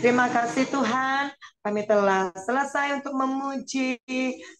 Terima kasih Tuhan, kami telah selesai untuk memuji,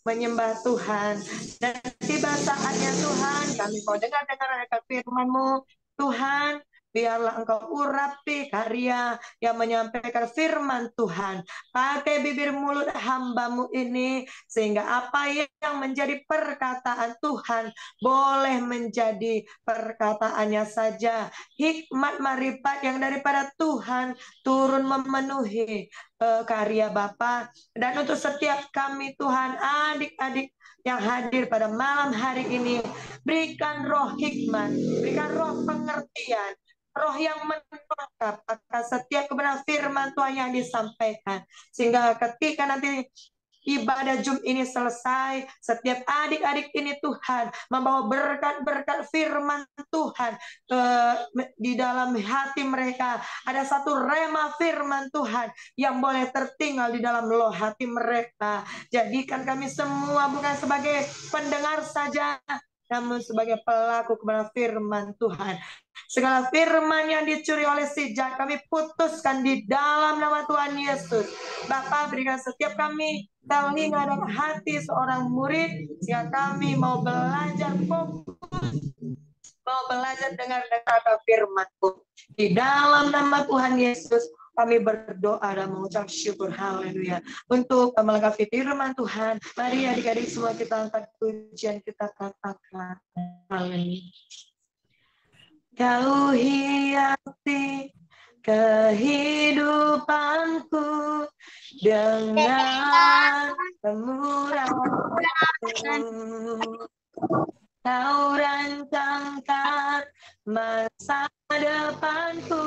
menyembah Tuhan. Dan tiba saatnya Tuhan, kami mau dengar akan firman-Mu. Tuhan, biarlah Engkau urapi karya yang menyampaikan firman Tuhan. Pakai bibir mulut hamba-Mu ini, sehingga apa yang menjadi perkataan Tuhan boleh menjadi perkataannya saja. Hikmat marifat yang daripada Tuhan turun memenuhi karya Bapa. Dan untuk setiap kami Tuhan, adik-adik yang hadir pada malam hari ini, berikan roh hikmat, berikan roh pengertian, roh yang menangkap akan setiap kebenaran firman Tuhan yang disampaikan. Sehingga ketika nanti ibadah Jum ini selesai, setiap adik-adik ini Tuhan membawa berkat-berkat firman Tuhan di dalam hati mereka. Ada satu rema firman Tuhan yang boleh tertinggal di dalam loh hati mereka. Jadikan kami semua bukan sebagai pendengar saja, namun sebagai pelaku kebenaran firman Tuhan. Segala firman yang dicuri oleh si jahat kami putuskan di dalam nama Tuhan Yesus. Bapa, berikan setiap kami telinga dan hati seorang murid, sehingga kami mau belajar fokus, mau belajar dengar kata firman-Mu. Di dalam nama Tuhan Yesus kami berdoa dan mengucap syukur. Haleluya. Untuk melengkapi firman Tuhan, mari adik-adik semua kita angkat pujian, kita katakan haleluya. Kau hiasi kehidupanku dengan kemurahan-Mu. Kau rancangkan masa depanku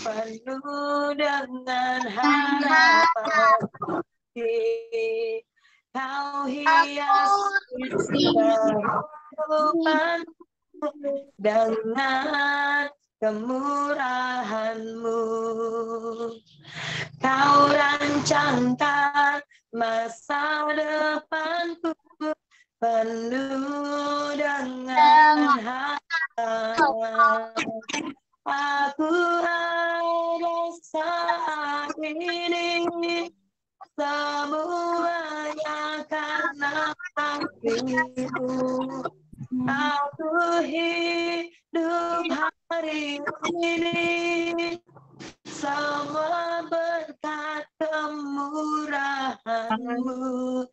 penuh dengan harapan. Kau hiasi kehidupanku dengan kemurahan-Mu. Kau rancangkan masa depanku penuh dengan harapan. Aku ada saat ini, semuanya karena kasih-Mu. Aku hidup hari ini, semua berkat kemurahan-Mu.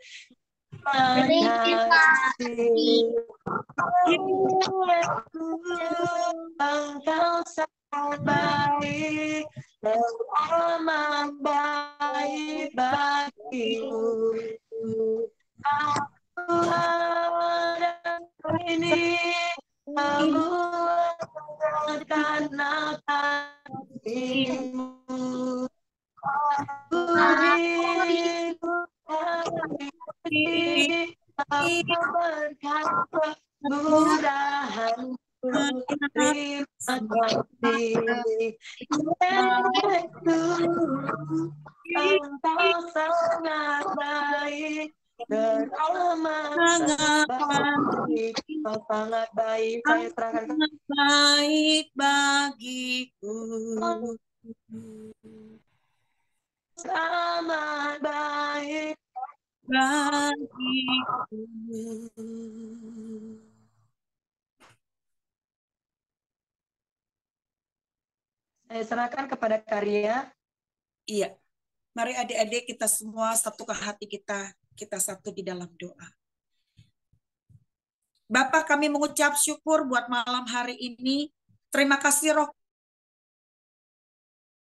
Engkau sangat baik dan amat baik bagiku. Aku ada ini, semua karena kasih-Mu. Aku hidup hari ini, aku berkat kemurahan-Mu. Terima kasih Yesus, Engkau sangat baik dan amat baik. Engkau sangat baik, saya serahkan baik bagiku. Sangat baik bagiku. Saya serahkan kepada karya. Iya. Mari adik-adik kita semua satukan hati kita satu di dalam doa. Bapa, kami mengucap syukur buat malam hari ini. Terima kasih Roh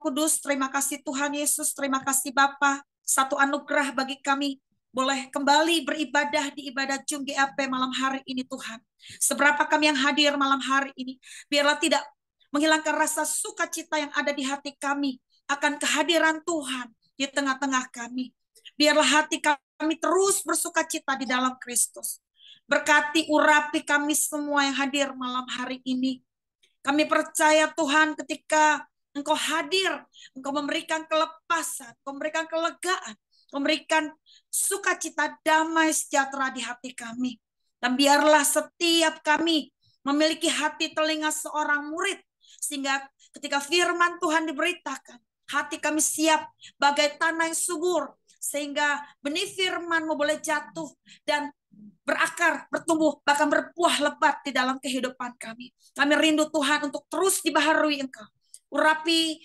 Kudus, terima kasih Tuhan Yesus, terima kasih Bapa. Satu anugerah bagi kami boleh kembali beribadah di ibadah Jum GAP malam hari ini Tuhan. Seberapa kami yang hadir malam hari ini, biarlah tidak menghilangkan rasa sukacita yang ada di hati kami akan kehadiran Tuhan di tengah-tengah kami. Biarlah hati kami terus bersukacita di dalam Kristus. Berkati, urapi kami semua yang hadir malam hari ini. Kami percaya Tuhan ketika Engkau hadir, Engkau memberikan kelepasan, Engkau memberikan kelegaan, memberikan sukacita, damai, sejahtera di hati kami. Dan biarlah setiap kami memiliki hati telinga seorang murid, sehingga ketika firman Tuhan diberitakan, Hati kami siap bagai tanah yang subur, sehingga benih firman-Mu boleh jatuh dan berakar, bertumbuh, bahkan berbuah lebat di dalam kehidupan kami. Kami rindu Tuhan untuk terus dibaharui Engkau. Urapi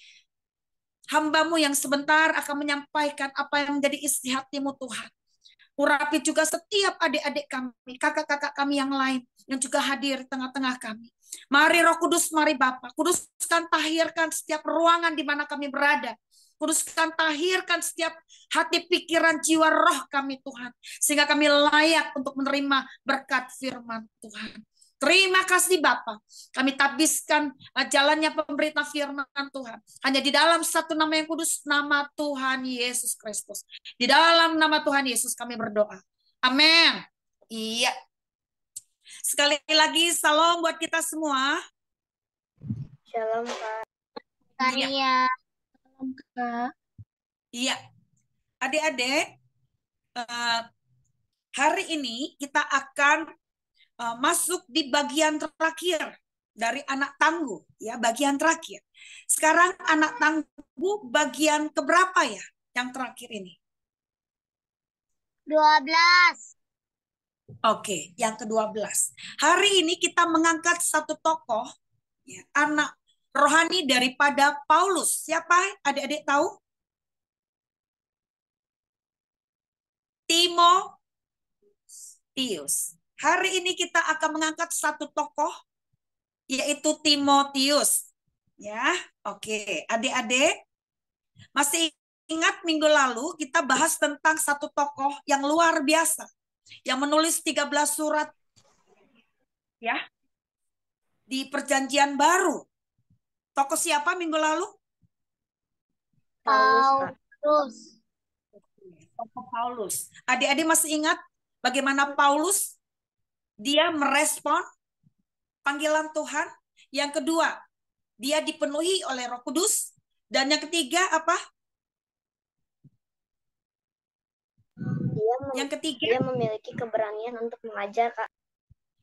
hamba-Mu yang sebentar akan menyampaikan apa yang menjadi isi hati-Mu Tuhan. Urapi juga setiap adik-adik kami, kakak-kakak kami yang lain yang juga hadir di tengah-tengah kami. Mari Roh Kudus, mari Bapa, kuduskan, tahirkan setiap ruangan di mana kami berada. Kuduskan, tahirkan setiap hati, pikiran, jiwa, roh kami Tuhan. Sehingga kami layak untuk menerima berkat firman Tuhan. Terima kasih Bapa. Kami tabiskan jalannya pemberita firman Tuhan. Hanya di dalam satu nama yang kudus, nama Tuhan Yesus Kristus. Di dalam nama Tuhan Yesus kami berdoa. Amin. Iya. Sekali lagi salam buat kita semua. Shalom Kak. Iya. Shalom Kak. Iya. Adik-adik, hari ini kita akan masuk di bagian terakhir dari anak tangguh, ya, bagian terakhir. Sekarang anak tangguh bagian keberapa ya yang terakhir ini? 12. Oke, yang ke-12. Hari ini kita mengangkat satu tokoh, ya, anak rohani daripada Paulus. Siapa adik-adik tahu? Timotius. Hari ini kita akan mengangkat satu tokoh, yaitu Timotius. Ya, oke. Adik-adik, masih ingat minggu lalu kita bahas tentang satu tokoh yang luar biasa, yang menulis 13 surat, ya, di Perjanjian Baru. Tokoh siapa minggu lalu? Paulus. Tokoh Paulus. Adik-adik masih ingat bagaimana Paulus dia merespon panggilan Tuhan? Yang kedua, dia dipenuhi oleh Roh Kudus. Dan yang ketiga apa? Dia memiliki keberanian untuk mengajar, Kak.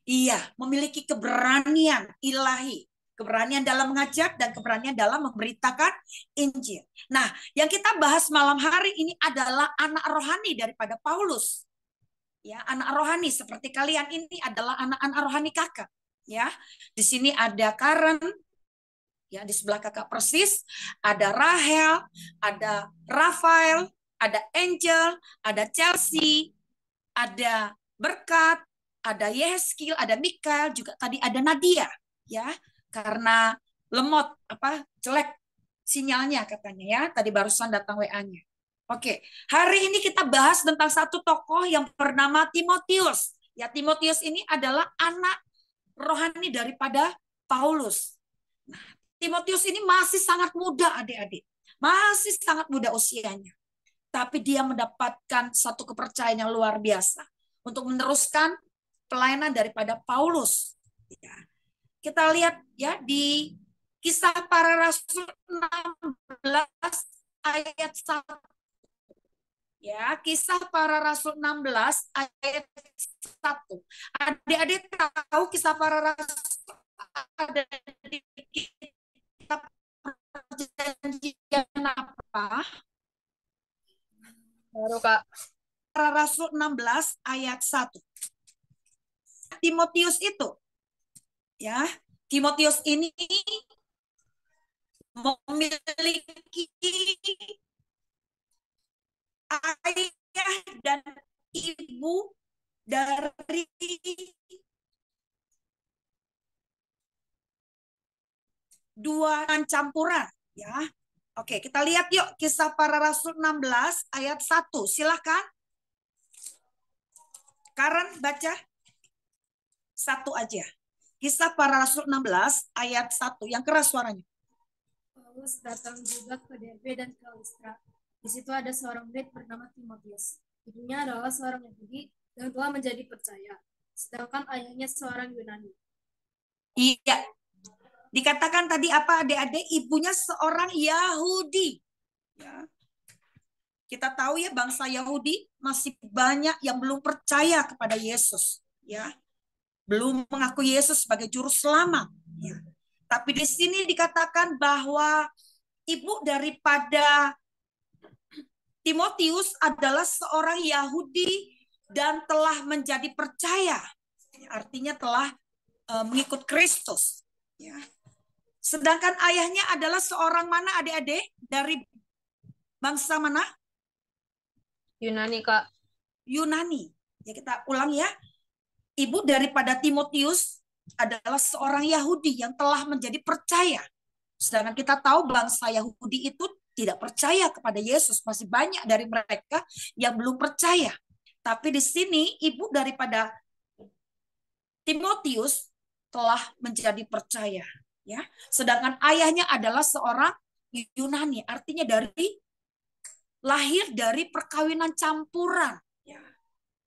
Iya, memiliki keberanian ilahi. Keberanian dalam mengajar dan keberanian dalam memberitakan Injil. Nah, yang kita bahas malam hari ini adalah anak rohani daripada Paulus. Ya, anak rohani seperti kalian ini adalah anak-anak rohani kakak. Ya, di sini ada Karen, ya, di sebelah kakak persis, ada Rahel, ada Rafael, ada Angel, ada Chelsea, ada Berkat, ada Yeskil, ada Mikael, juga tadi ada Nadia, ya, karena lemot jelek sinyalnya katanya, ya, tadi barusan datang WA-nya. Oke, hari ini kita bahas tentang satu tokoh yang bernama Timotius. Ya, Timotius ini adalah anak rohani daripada Paulus. Nah, Timotius ini masih sangat muda, adik-adik. Masih sangat muda usianya. Tapi dia mendapatkan satu kepercayaan yang luar biasa untuk meneruskan pelayanan daripada Paulus. Ya. Kita lihat ya di Kisah Para Rasul 16 ayat 1. Ya, Kisah Para Rasul 16 ayat 1. Adik-adik tahu Kisah Para Rasul ada di kitab Perjanjian apa? Baru, Kak. Para Rasul 16 ayat 1. Timotius itu, ya, Timotius ini memiliki ayah dan ibu dari dua campuran, ya. Oke, kita lihat yuk Kisah Para Rasul 16 ayat 1. Silakan. Karen baca. Satu aja. Kisah Para Rasul 16 ayat 1. Yang keras suaranya. Paulus datang juga ke Derbe dan ke Listra. Di situ ada seorang murid bernama Timotius. Ibunya adalah seorang Yahudi yang telah menjadi percaya, sedangkan ayahnya seorang Yunani. Iya. Dikatakan tadi apa adik-adik? Ibunya seorang Yahudi. Ya. Kita tahu ya bangsa Yahudi masih banyak yang belum percaya kepada Yesus. Ya. Belum mengaku Yesus sebagai juru selamat. Ya. Tapi di sini dikatakan bahwa ibu daripada Timotius adalah seorang Yahudi dan telah menjadi percaya. Artinya telah mengikut Kristus. Ya. Sedangkan ayahnya adalah seorang mana adik-adik? Dari bangsa mana? Yunani, Kak. Yunani. Ya, kita ulang ya. Ibu daripada Timotius adalah seorang Yahudi yang telah menjadi percaya. Sedangkan kita tahu bangsa Yahudi itu tidak percaya kepada Yesus. Masih banyak dari mereka yang belum percaya. Tapi di sini ibu daripada Timotius telah menjadi percaya. Ya, sedangkan ayahnya adalah seorang Yunani, artinya lahir dari perkawinan campuran. Ya,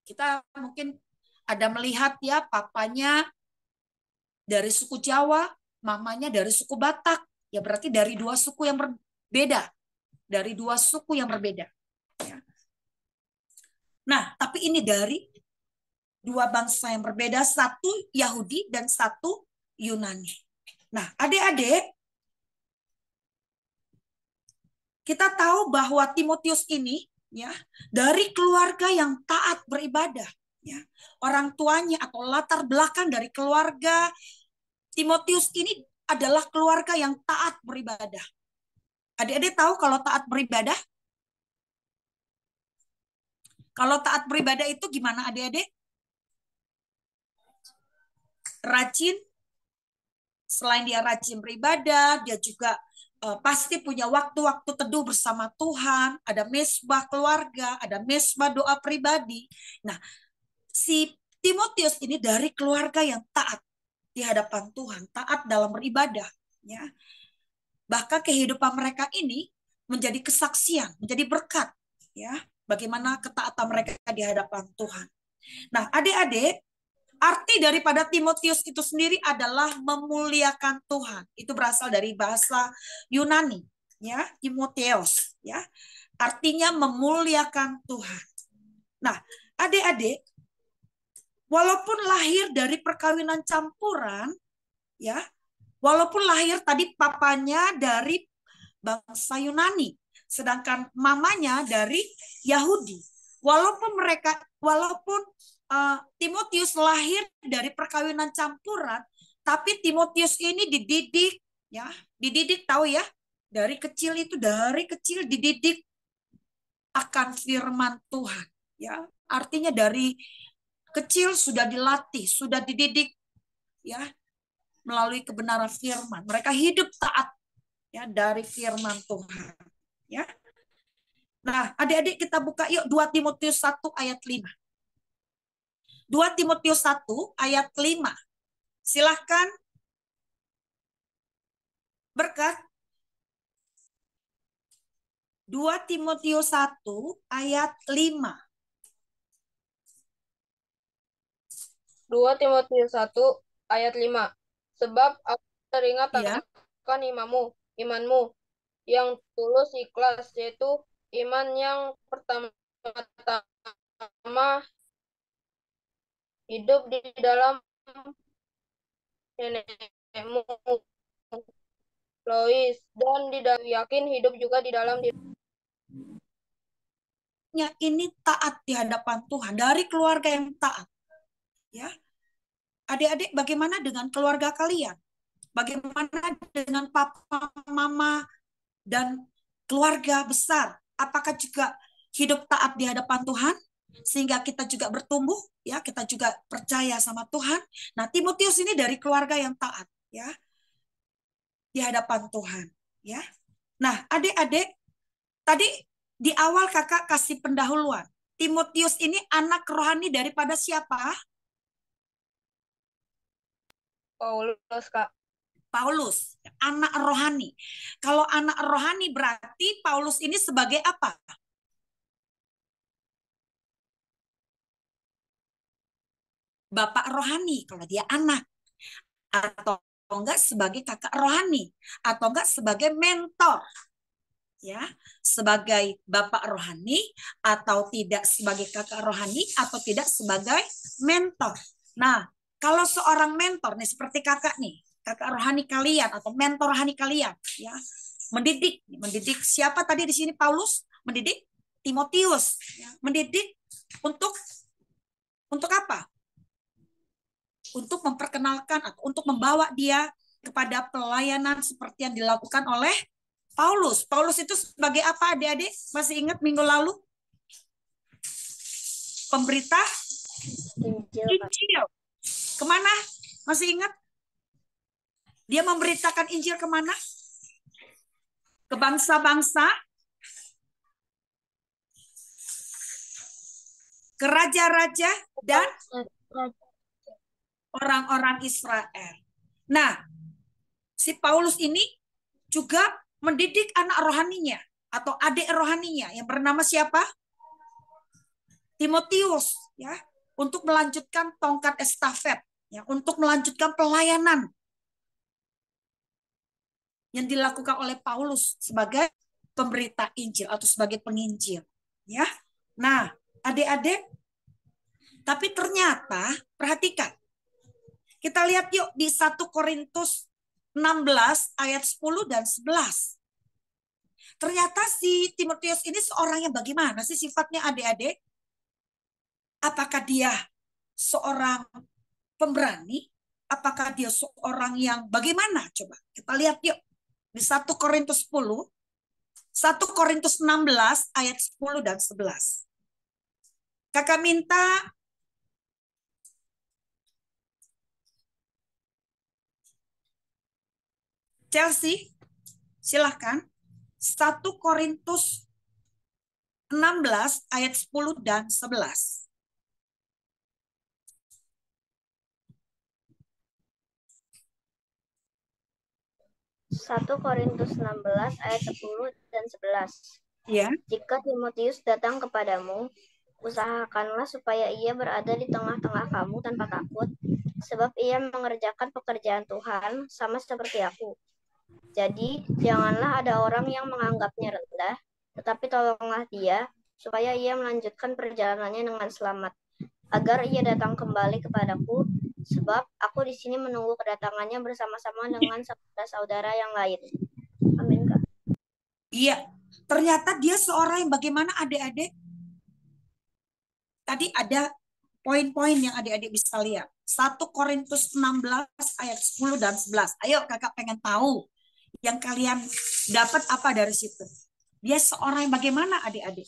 kita mungkin ada melihat ya, papanya dari suku Jawa, mamanya dari suku Batak. Ya, berarti dari dua suku yang berbeda, dari dua suku yang berbeda. Ya. Nah, tapi ini dari dua bangsa yang berbeda, satu Yahudi dan satu Yunani. Nah, adik-adik, kita tahu bahwa Timotius ini ya dari keluarga yang taat beribadah. Ya, orang tuanya atau latar belakang dari keluarga Timotius ini adalah keluarga yang taat beribadah. Adik-adik tahu kalau taat beribadah? Kalau taat beribadah itu gimana adik-adik? Rajin. Selain dia rajin beribadah, dia juga pasti punya waktu-waktu teduh bersama Tuhan, ada mesbah keluarga, ada mesbah doa pribadi. Nah, si Timotius ini dari keluarga yang taat di hadapan Tuhan, taat dalam beribadah. Ya. Bahkan kehidupan mereka ini menjadi kesaksian, menjadi berkat. Ya, bagaimana ketaatan mereka di hadapan Tuhan. Nah, adik-adik, arti daripada Timotius itu sendiri adalah memuliakan Tuhan. Itu berasal dari bahasa Yunani, ya, Timotheos, ya. Artinya memuliakan Tuhan. Nah, adik-adik, walaupun lahir dari perkawinan campuran, ya, walaupun lahir tadi papanya dari bangsa Yunani, sedangkan mamanya dari Yahudi, walaupun Timotius lahir dari perkawinan campuran, tapi Timotius ini dididik, ya, dididik tahu ya, dari kecil dididik akan firman Tuhan, ya, artinya dari kecil sudah dilatih, sudah dididik, ya, melalui kebenaran firman. Mereka hidup taat, ya, dari firman Tuhan, ya. Nah, adik-adik kita buka yuk 2 Timotius 1 ayat 5. 2 Timotius 1 ayat 5. Silahkan berkat. 2 Timotius 1 ayat 5. 2 Timotius 1 ayat 5. Sebab aku teringat Ya. akan imanmu yang tulus ikhlas, yaitu iman yang pertama-tama hidup di dalam nenekmu Lois, dan yakin hidup juga di dalam Ini taat di hadapan Tuhan, dari keluarga yang taat. Ya. Adik-adik, bagaimana dengan keluarga kalian? Bagaimana dengan papa, mama, dan keluarga besar? Apakah juga hidup taat di hadapan Tuhan? Sehingga kita juga bertumbuh, ya, kita juga percaya sama Tuhan. Nah, Timotius ini dari keluarga yang taat, ya, di hadapan Tuhan, ya. Nah, adik-adik, tadi di awal kakak kasih pendahuluan. Timotius ini anak rohani daripada siapa? Paulus, Kak. Paulus, anak rohani. Kalau anak rohani berarti Paulus ini sebagai apa? Bapak rohani kalau dia anak. Atau enggak sebagai kakak rohani. Atau enggak sebagai mentor. Ya, sebagai bapak rohani atau tidak sebagai kakak rohani atau tidak sebagai mentor. Nah, kalau seorang mentor nih seperti kakak nih, kakak rohani kalian atau mentor rohani kalian, ya, mendidik. Mendidik siapa tadi di sini Paulus? Mendidik Timotius. Mendidik untuk apa? Untuk memperkenalkan atau untuk membawa dia kepada pelayanan seperti yang dilakukan oleh Paulus. Paulus itu sebagai apa, adik-adik? Masih ingat minggu lalu? Pemberita Injil. Kemana? Masih ingat? Dia memberitakan Injil kemana? Ke bangsa-bangsa, ke raja-raja, dan orang-orang Israel. Nah, si Paulus ini juga mendidik anak rohaninya atau adik rohaninya yang bernama siapa? Timotius, ya, untuk melanjutkan tongkat estafet, ya, untuk melanjutkan pelayanan yang dilakukan oleh Paulus sebagai pemberita Injil atau sebagai penginjil, ya. Nah, adik-adik, tapi ternyata perhatikan. Kita lihat yuk di 1 Korintus 16 ayat 10 dan 11. Ternyata si Timotius ini seorang yang bagaimana sih sifatnya, adik-adik? Apakah dia seorang pemberani? Apakah dia seorang yang bagaimana? Coba kita lihat yuk. Di 1 Korintus 10, 1 Korintus 16 ayat 10 dan 11. Kakak minta Chelsea, silahkan. 1 Korintus 16 ayat 10 dan 11. Satu Korintus 16 ayat 10 dan 11. Ya. Jika Timotius datang kepadamu, usahakanlah supaya ia berada di tengah-tengah kamu tanpa takut, sebab ia mengerjakan pekerjaan Tuhan sama seperti aku. Jadi, janganlah ada orang yang menganggapnya rendah, tetapi tolonglah dia, supaya ia melanjutkan perjalanannya dengan selamat, agar ia datang kembali kepadaku, sebab aku di sini menunggu kedatangannya bersama-sama dengan saudara-saudara yang lain. Amin, Kak. Iya, ternyata dia seorang yang bagaimana, adik-adik? Tadi ada poin-poin yang adik-adik bisa lihat. 1 Korintus 16 ayat 10 dan 11. Ayo kakak pengen tahu yang kalian dapat apa dari situ. Dia seorang yang bagaimana, adik-adik?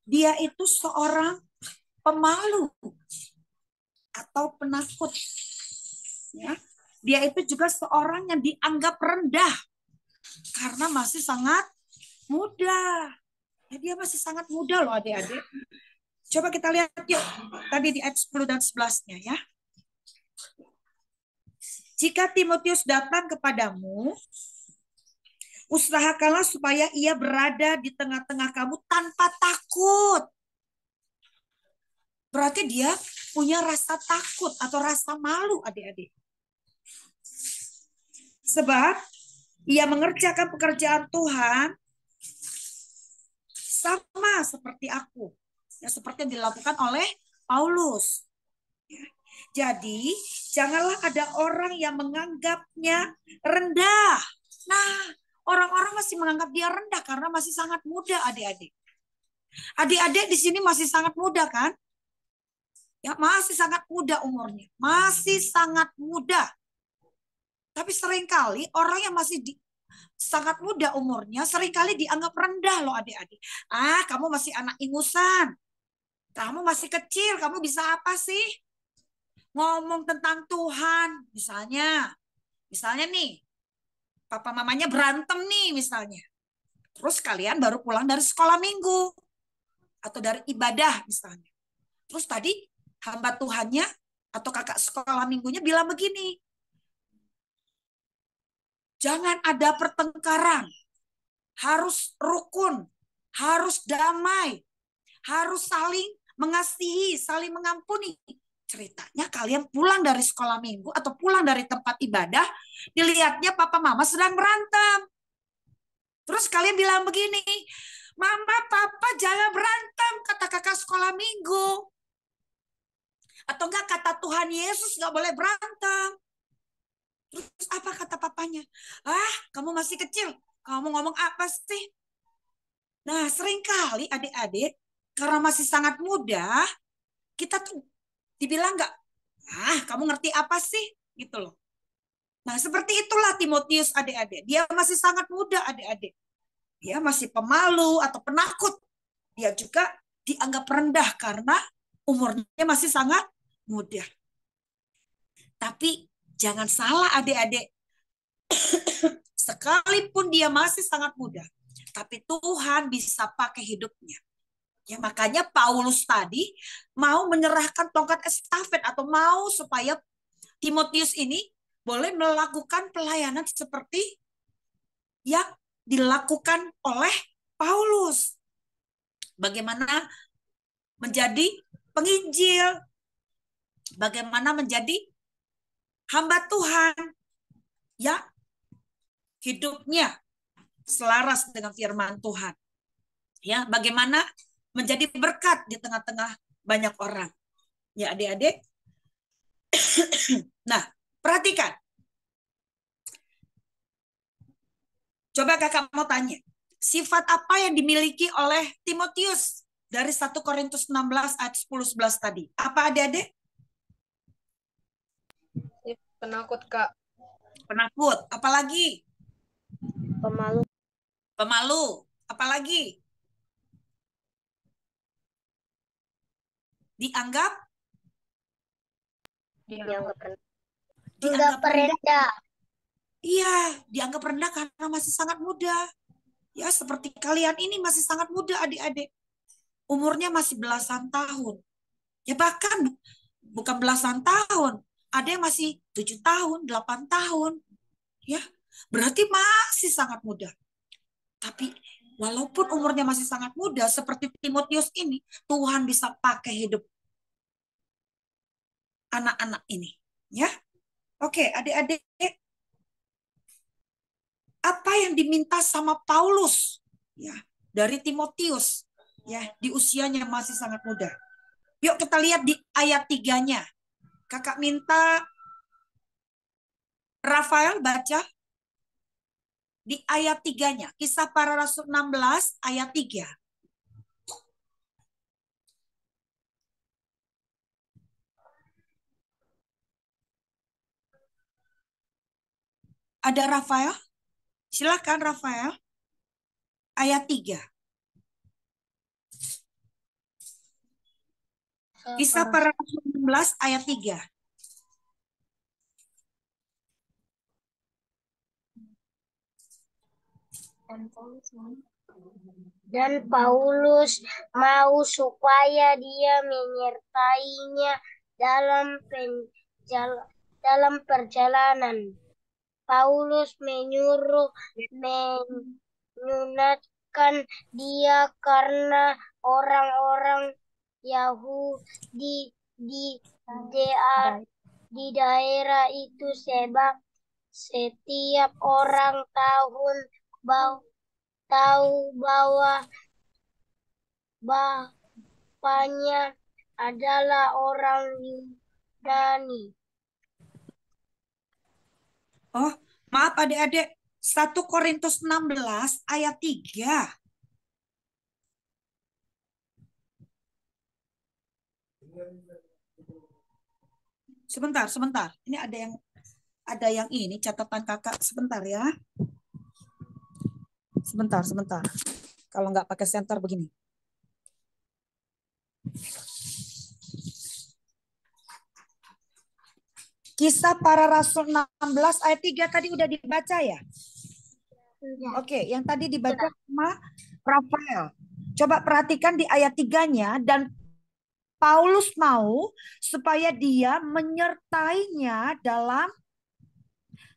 Dia itu seorang pemalu atau penakut. Ya. Dia itu juga seorang yang dianggap rendah karena masih sangat muda. Ya, dia masih sangat muda loh, adik-adik. Coba kita lihat yuk. Tadi di ayat 10 dan 11-nya ya. Jika Timotius datang kepadamu, usahakanlah supaya ia berada di tengah-tengah kamu tanpa takut. Berarti dia punya rasa takut atau rasa malu, adik-adik. Sebab ia mengerjakan pekerjaan Tuhan sama seperti aku. Ya, seperti yang dilakukan oleh Paulus. Jadi, janganlah ada orang yang menganggapnya rendah. Nah, orang-orang masih menganggap dia rendah karena masih sangat muda, adik-adik. Adik-adik di sini masih sangat muda kan? Ya, masih sangat muda umurnya. Masih sangat muda. Tapi seringkali orang yang masih sangat muda umurnya seringkali dianggap rendah loh, adik-adik. Ah, kamu masih anak ingusan. Kamu masih kecil, kamu bisa apa sih? Ngomong tentang Tuhan, misalnya nih, papa mamanya berantem nih misalnya. Terus kalian baru pulang dari sekolah minggu atau dari ibadah misalnya. Terus tadi hamba Tuhannya atau kakak sekolah minggunya bilang begini, jangan ada pertengkaran, harus rukun, harus damai, harus saling mengasihi, saling mengampuni. Ceritanya kalian pulang dari sekolah minggu atau pulang dari tempat ibadah, dilihatnya papa mama sedang berantem. Terus kalian bilang begini, mama papa jangan berantem, kata kakak sekolah minggu. Atau enggak kata Tuhan Yesus nggak boleh berantem. Terus apa kata papanya? Ah, kamu masih kecil. Kamu ngomong apa sih? Nah, seringkali adik-adik, karena masih sangat muda, kita tuh dibilang nggak, kamu ngerti apa sih? Gitu loh. Nah, seperti itulah Timotius adik-adik. Dia masih sangat muda adik-adik. Dia masih pemalu atau penakut. Dia juga dianggap rendah karena umurnya masih sangat muda. Tapi jangan salah adik-adik. Sekalipun dia masih sangat muda, tapi Tuhan bisa pakai hidupnya. Ya, makanya Paulus tadi mau menyerahkan tongkat estafet atau mau supaya Timotius ini boleh melakukan pelayanan seperti yang dilakukan oleh Paulus. Bagaimana menjadi penginjil, bagaimana menjadi hamba Tuhan, ya, hidupnya selaras dengan firman Tuhan. Ya, bagaimana menjadi berkat di tengah-tengah banyak orang. Ya, adik-adik. Nah, perhatikan. Coba kakak mau tanya, sifat apa yang dimiliki oleh Timotius dari 1 Korintus 16 ayat 10-11 tadi? Apa adik-adik? Penakut, Kak. Penakut. Apalagi? Pemalu. Pemalu. Apalagi? Dianggap? Dianggap rendah. Dianggap rendah. rendah. Iya, dianggap rendah karena masih sangat muda. Ya, seperti kalian ini masih sangat muda adik-adik. Umurnya masih belasan tahun. Ya bahkan bukan belasan tahun. Ada yang masih 7 tahun, 8 tahun. Ya, berarti masih sangat muda. Tapi walaupun umurnya masih sangat muda, seperti Timotius ini, Tuhan bisa pakai hidup anak-anak ini. Ya, oke, adik-adik. Apa yang diminta sama Paulus ya dari Timotius ya di usianya masih sangat muda. Yuk kita lihat di ayat 3-nya. Kakak minta Rafael baca di ayat 3-nya. Kisah Para Rasul 16 ayat 3. Ada Rafael? Silakan Rafael. Ayat 3. Kisah Para Rasul 16 ayat 3. Dan Paulus mau supaya dia menyertainya dalam perjalanan. Paulus menyunatkan dia karena orang-orang Yahudi di daerah itu, sebab setiap orang tahu bahwa bapaknya adalah orang Yunani. Oh, maaf adik-adik. 1 Korintus 16 ayat 3. Sebentar. Ini ada yang ini catatan kakak sebentar ya. Sebentar. Kalau nggak pakai senter begini. Kisah Para Rasul 16 ayat 3 tadi udah dibaca ya? Oke, yang tadi dibaca sama Rafael. Coba perhatikan di ayat 3-nya, dan Paulus mau supaya dia menyertainya dalam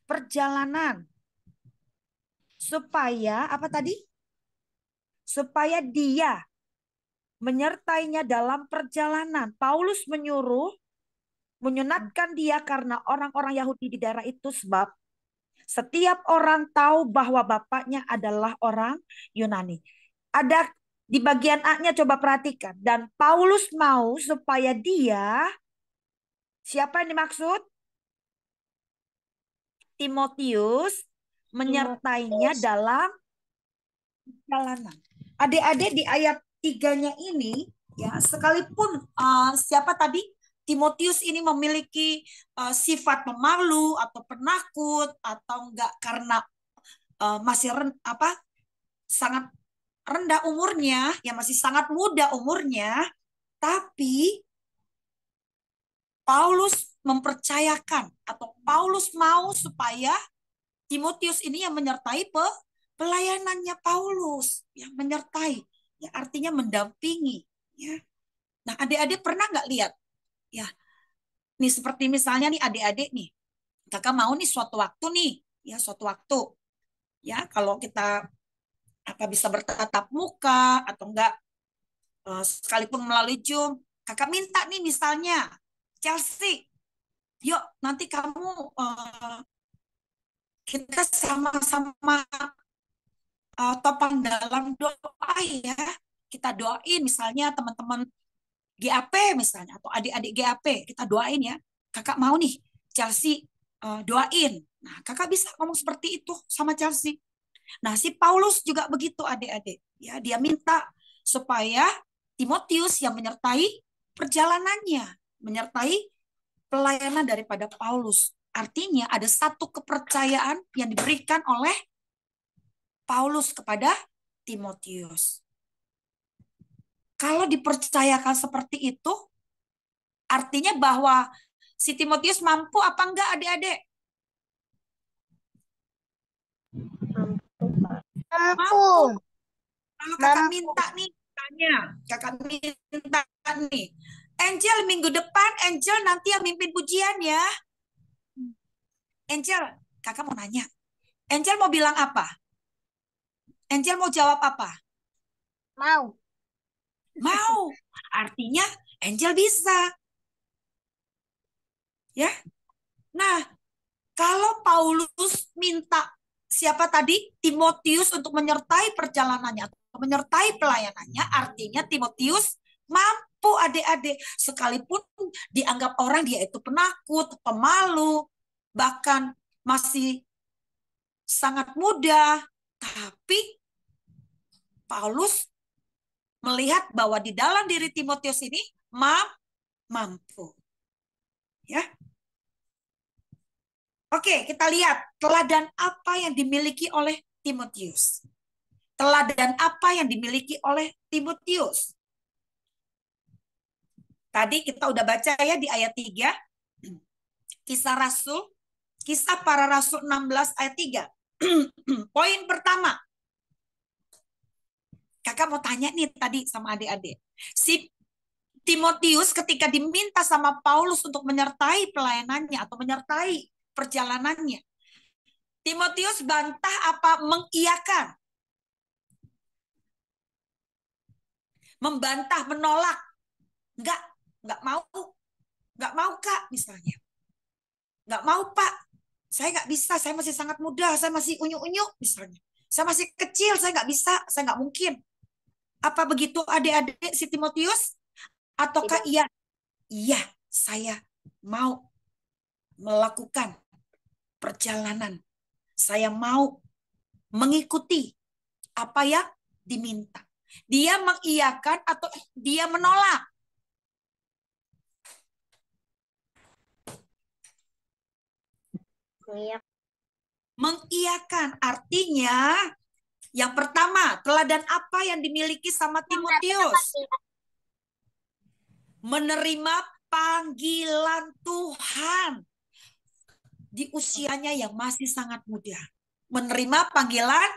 perjalanan. Supaya, apa tadi? Supaya dia menyertainya dalam perjalanan. Paulus menyunatkan dia karena orang-orang Yahudi di daerah itu, sebab setiap orang tahu bahwa bapaknya adalah orang Yunani. Ada di bagian A-nya, coba perhatikan. Dan Paulus mau supaya dia Siapa yang dimaksud? Timotius menyertainya dalam perjalanan. Adik-adik di ayat 3-nya ini, ya, sekalipun siapa tadi? Timotius ini memiliki sifat pemalu atau penakut atau enggak karena masih sangat rendah umurnya, ya masih sangat muda umurnya, tapi Paulus mempercayakan atau Paulus mau supaya Timotius ini yang menyertai pelayanannya Paulus, yang menyertai, ya artinya mendampingi, ya. Nah, adik-adik pernah nggak lihat, ya, nih seperti misalnya nih adik-adik nih, kakak mau nih suatu waktu nih, ya suatu waktu, ya kalau kita bisa bertatap muka atau enggak sekalipun melalui Zoom, kakak minta nih misalnya, Chelsea, yuk nanti kamu kita sama-sama topang dalam doa ya. Kita doain misalnya teman-teman GAP misalnya atau adik-adik GAP, kita doain ya. Kakak mau nih Chelsea doain. Nah, kakak bisa ngomong seperti itu sama Chelsea. Nah, si Paulus juga begitu adik-adik. Ya, dia minta supaya Timotius yang menyertai perjalanannya, menyertai pelayanan daripada Paulus. Artinya ada satu kepercayaan yang diberikan oleh Paulus kepada Timotius. Kalau dipercayakan seperti itu, artinya bahwa si Timotius mampu apa enggak adik-adik? Mampu. Kalau kakak minta nih, tanya, kakak minta nih, Angel minggu depan, Angel nanti yang mimpin pujian ya. Angel, kakak mau nanya, Angel mau bilang apa? Angel mau jawab apa? Mau. Mau. Artinya Angel bisa. Ya. Nah, kalau Paulus minta siapa tadi? Timotius untuk menyertai perjalanannya, menyertai pelayanannya, artinya Timotius mampu adik-adik. Sekalipun dianggap orang dia itu penakut, pemalu, bahkan masih sangat muda, tapi Paulus melihat bahwa di dalam diri Timotius ini mampu. Ya. Oke, kita lihat teladan apa yang dimiliki oleh Timotius. Teladan apa yang dimiliki oleh Timotius? Tadi kita udah baca ya di ayat 3. Kisah para Rasul 16 ayat 3. Poin pertama. Kakak mau tanya nih tadi sama adik-adik. Si Timotius ketika diminta sama Paulus untuk menyertai pelayanannya atau menyertai perjalanannya, Timotius bantah apa mengiyakan? Membantah, menolak. Enggak mau Kak misalnya. Enggak mau Pak, saya enggak bisa, saya masih sangat muda, saya masih unyu-unyu misalnya. Saya masih kecil, saya enggak bisa, saya enggak mungkin. Apa begitu adik-adik si Timotius? Ataukah iya, saya mau melakukan perjalanan. Saya mau mengikuti apa yang diminta. Dia mengiyakan atau dia menolak? Mengiyakan artinya yang pertama, teladan apa yang dimiliki sama Timotius? Menerima panggilan Tuhan di usianya yang masih sangat muda. Menerima panggilan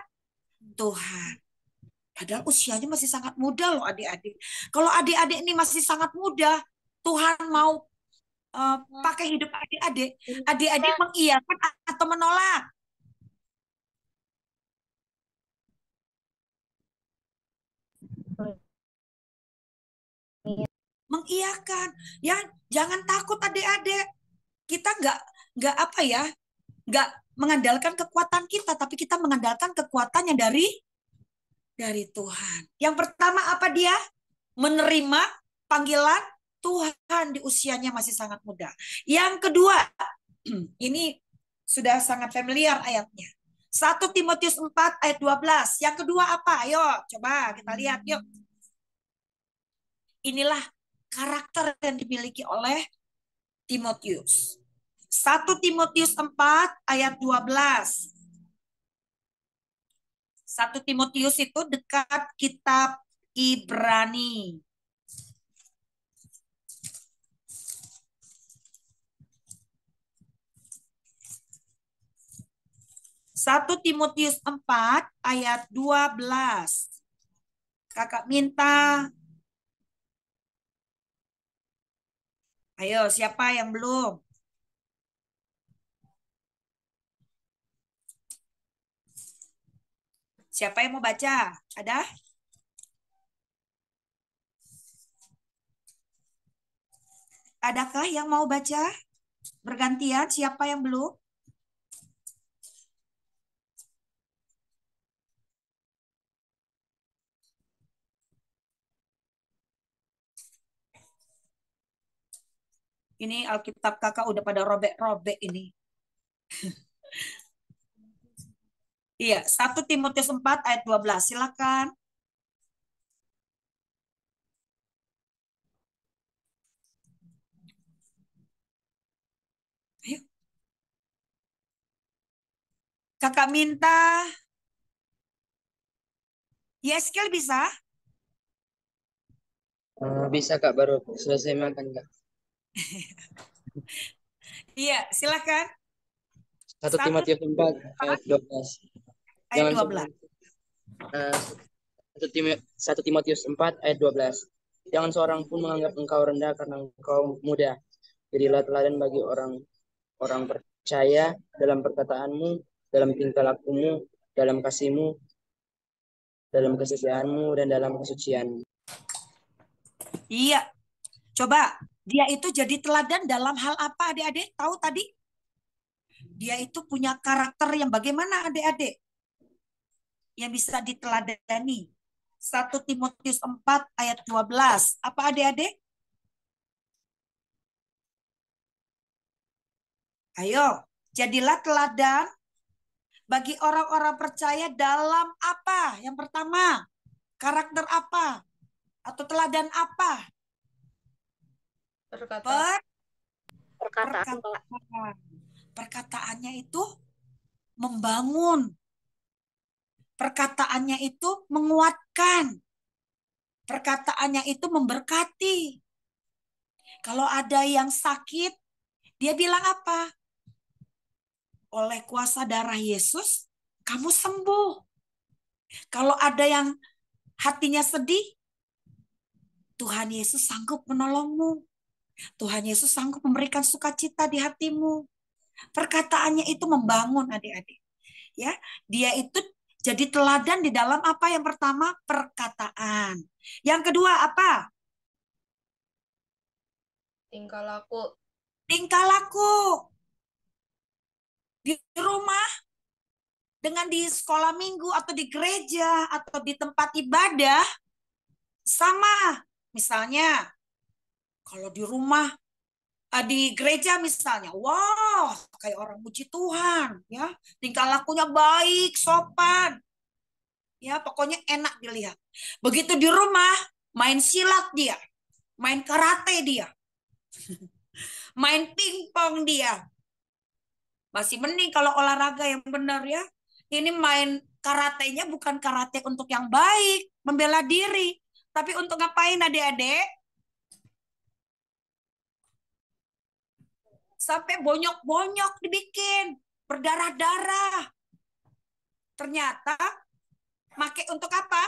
Tuhan. Padahal usianya masih sangat muda loh adik-adik. Kalau adik-adik ini masih sangat muda, Tuhan mau pakai hidup adik-adik. Adik-adik mengiyakan atau menolak? Mengiyakan. Ya, jangan takut adik-adik. Kita nggak apa ya, nggak mengandalkan kekuatan kita, tapi kita mengandalkan kekuatan yang dari Tuhan. Yang pertama apa dia? Menerima panggilan Tuhan di usianya masih sangat muda. Yang kedua, ini sudah sangat familiar ayatnya. 1 Timotius 4 ayat 12. Yang kedua apa? Ayo coba kita lihat yuk. Inilah karakter yang dimiliki oleh Timotius. 1 Timotius 4 ayat 12. 1 Timotius itu dekat kitab Ibrani. Satu Timotius 4 ayat 12. Kakak minta. Ayo, siapa yang belum? Siapa yang mau baca? Ada? Adakah yang mau baca? Bergantian, siapa yang belum? Ini Alkitab kakak udah pada robek-robek ini. Iya, 1 Timotius 4 ayat 12. Silakan. Ayo. Kakak minta. Yeskel bisa? Bisa Kak, baru selesai makan Kak. Iya, silakan. 1 Timotius 4 ayat 12. Ayat Jangan 12. 1 Timotius 4 ayat 12. Jangan seorang pun menganggap engkau rendah karena engkau muda. Jadilah teladan bagi orang percaya dalam perkataanmu, dalam tingkah lakumu, dalam kasihmu, dalam kesetiaanmu, dan dalam kesucianmu. Iya. Coba, dia itu jadi teladan dalam hal apa adik-adik? Tahu tadi? Dia itu punya karakter yang bagaimana adik-adik? Yang bisa diteladani. 1 Timotius 4 ayat 12. Apa adik-adik? Ayo, jadilah teladan bagi orang-orang percaya dalam apa? Yang pertama, karakter apa? Atau teladan apa? Perkataan. Perkataan, Kak. Perkataannya itu membangun. Perkataannya itu menguatkan. Perkataannya itu memberkati. Kalau ada yang sakit, dia bilang apa? Oleh kuasa darah Yesus, kamu sembuh. Kalau ada yang hatinya sedih, Tuhan Yesus sanggup menolongmu. Tuhan Yesus sanggup memberikan sukacita di hatimu. Perkataannya itu membangun adik-adik. Ya, dia itu jadi teladan di dalam apa? Yang pertama, perkataan. Yang kedua apa? Tingkah laku. Tingkah laku. Di rumah, dengan di sekolah minggu atau di gereja atau di tempat ibadah, sama. Misalnya, kalau di rumah, di gereja misalnya, wow, kayak orang puji Tuhan, ya, tingkah lakunya baik, sopan, ya, pokoknya enak dilihat. Begitu di rumah, main silat dia, main karate dia, main pingpong dia. Masih mending kalau olahraga yang benar ya. Ini main karatenya bukan karate untuk yang baik, membela diri, tapi untuk ngapain adik-adik? Sampai bonyok-bonyok dibikin, berdarah-darah. Ternyata make untuk apa?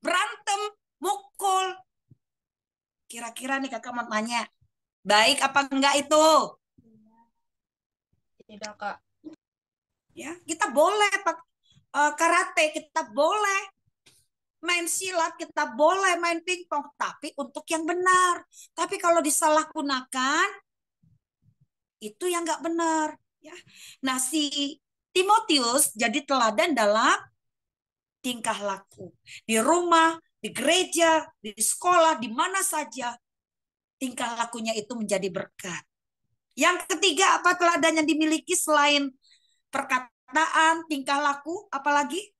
Berantem, mukul. Kira-kira nih kakak mau tanya, baik apa enggak itu? Tidak, Kak. Ya, kita boleh karate, kita boleh main silat, kita boleh main pingpong, tapi untuk yang benar. Tapi kalau disalahgunakan, itu yang nggak benar. Ya. Nah, si Timotius jadi teladan dalam tingkah laku. Di rumah, di gereja, di sekolah, di mana saja, tingkah lakunya itu menjadi berkat. Yang ketiga, apa teladan yang dimiliki selain perkataan, tingkah laku, apalagi?